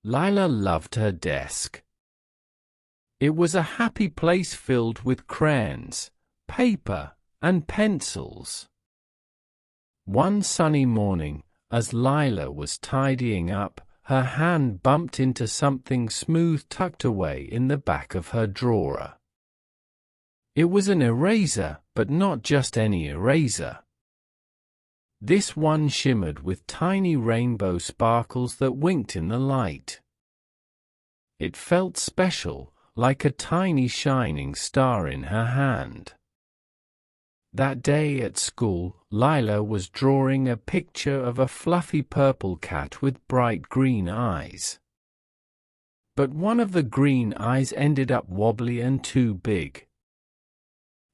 Lila loved her desk. It was a happy place filled with crayons, paper, and pencils. One sunny morning, as Lila was tidying up, her hand bumped into something smooth tucked away in the back of her drawer. It was an eraser, but not just any eraser. This one shimmered with tiny rainbow sparkles that winked in the light. It felt special, like a tiny shining star in her hand. That day at school, Lila was drawing a picture of a fluffy purple cat with bright green eyes. But one of the green eyes ended up wobbly and too big.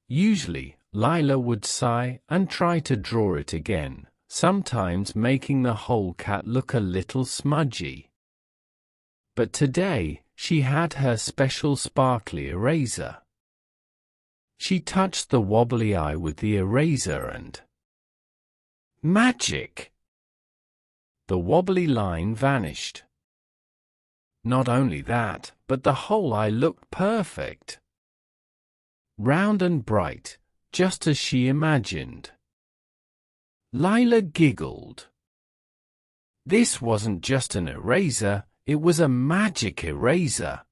Usually, Lila would sigh and try to draw it again, sometimes making the whole cat look a little smudgy. But today, she had her special sparkly eraser. She touched the wobbly eye with the eraser and magic! The wobbly line vanished. Not only that, but the whole eye looked perfect. Round and bright, just as she imagined. Lila giggled. This wasn't just an eraser, it was a magic eraser.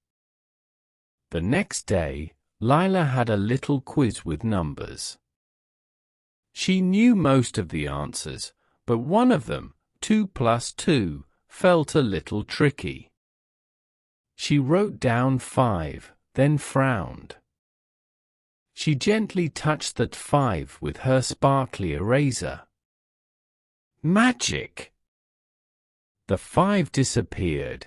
The next day, Lila had a little quiz with numbers. She knew most of the answers, but one of them, 2 plus 2, felt a little tricky. She wrote down 5, then frowned. She gently touched that 5 with her sparkly eraser. Magic! The 5 disappeared.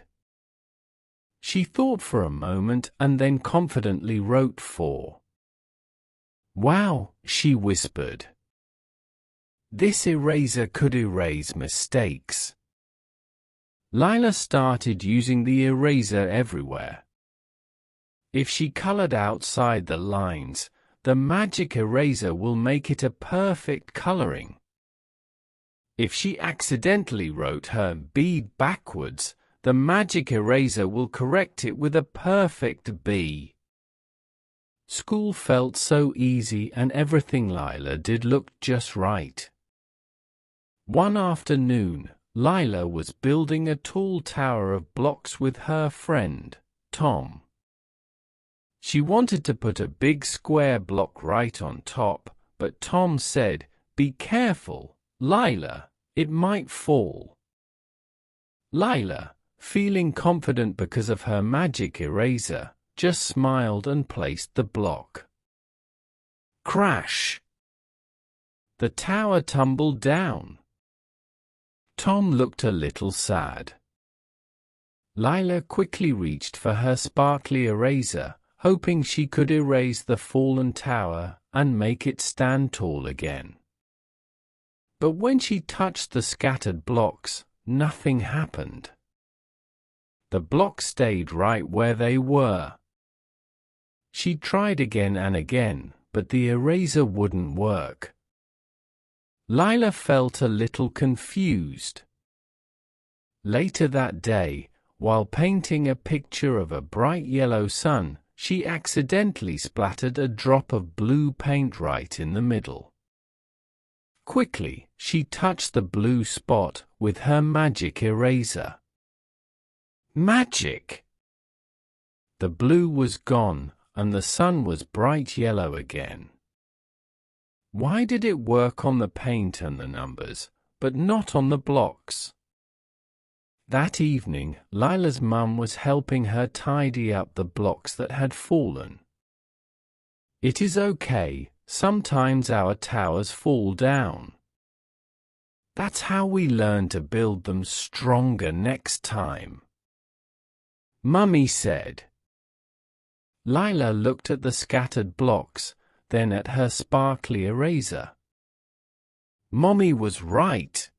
She thought for a moment and then confidently wrote 4. Wow, she whispered. This eraser could erase mistakes. Lila started using the eraser everywhere. If she colored outside the lines, the magic eraser will make it a perfect coloring. If she accidentally wrote her B backwards, the magic eraser will correct it with a perfect B. School felt so easy and everything Lila did looked just right. One afternoon, Lila was building a tall tower of blocks with her friend, Tom. She wanted to put a big square block right on top, but Tom said, "Be careful, Lila, it might fall." Lila, feeling confident because of her magic eraser, just smiled and placed the block. Crash! The tower tumbled down. Tom looked a little sad. Lila quickly reached for her sparkly eraser, hoping she could erase the fallen tower and make it stand tall again. But when she touched the scattered blocks, nothing happened. The blocks stayed right where they were. She tried again and again, but the eraser wouldn't work. Lila felt a little confused. Later that day, while painting a picture of a bright yellow sun, she accidentally splattered a drop of blue paint right in the middle. Quickly, she touched the blue spot with her magic eraser. Magic! The blue was gone, and the sun was bright yellow again. Why did it work on the paint and the numbers, but not on the blocks? That evening, Lila's mum was helping her tidy up the blocks that had fallen. It is okay, sometimes our towers fall down. That's how we learn to build them stronger next time, Mummy said. Lila looked at the scattered blocks, then at her sparkly eraser. Mommy was right.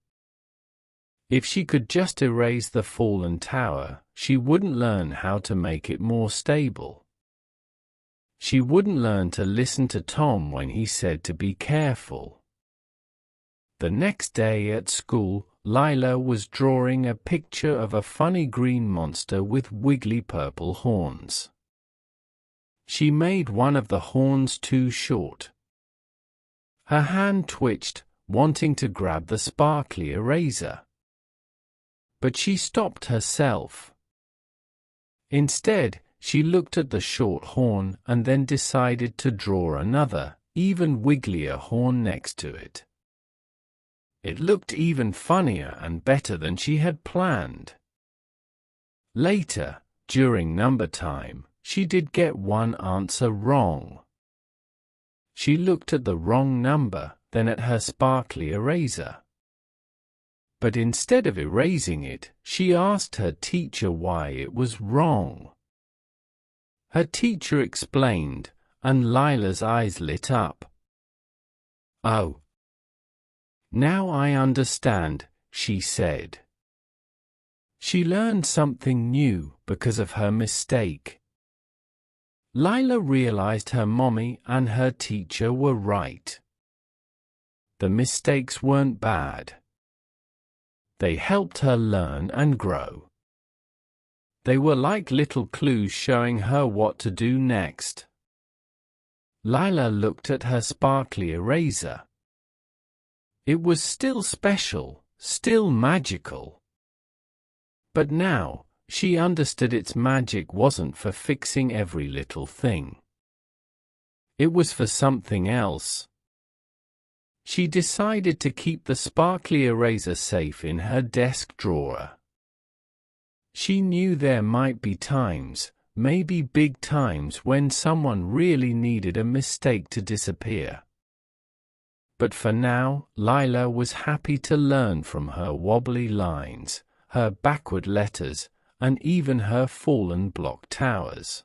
If she could just erase the fallen tower, she wouldn't learn how to make it more stable. She wouldn't learn to listen to Tom when he said to be careful. The next day at school, Lila was drawing a picture of a funny green monster with wiggly purple horns. She made one of the horns too short. Her hand twitched, wanting to grab the sparkly eraser. But she stopped herself. Instead, she looked at the short horn and then decided to draw another, even wigglier horn next to it. It looked even funnier and better than she had planned. Later, during number time, she did get one answer wrong. She looked at the wrong number, then at her sparkly eraser. But instead of erasing it, she asked her teacher why it was wrong. Her teacher explained, and Lila's eyes lit up. "Oh, now I understand," she said. She learned something new because of her mistake. Lila realized her mommy and her teacher were right. The mistakes weren't bad. They helped her learn and grow. They were like little clues showing her what to do next. Lila looked at her sparkly eraser. It was still special, still magical. But now, she understood its magic wasn't for fixing every little thing. It was for something else. She decided to keep the sparkly eraser safe in her desk drawer. She knew there might be times, maybe big times, when someone really needed a mistake to disappear. But for now, Lila was happy to learn from her wobbly lines, her backward letters, and even her fallen block towers.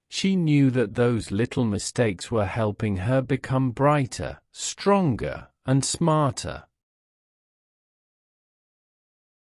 She knew that those little mistakes were helping her become brighter, stronger, and smarter.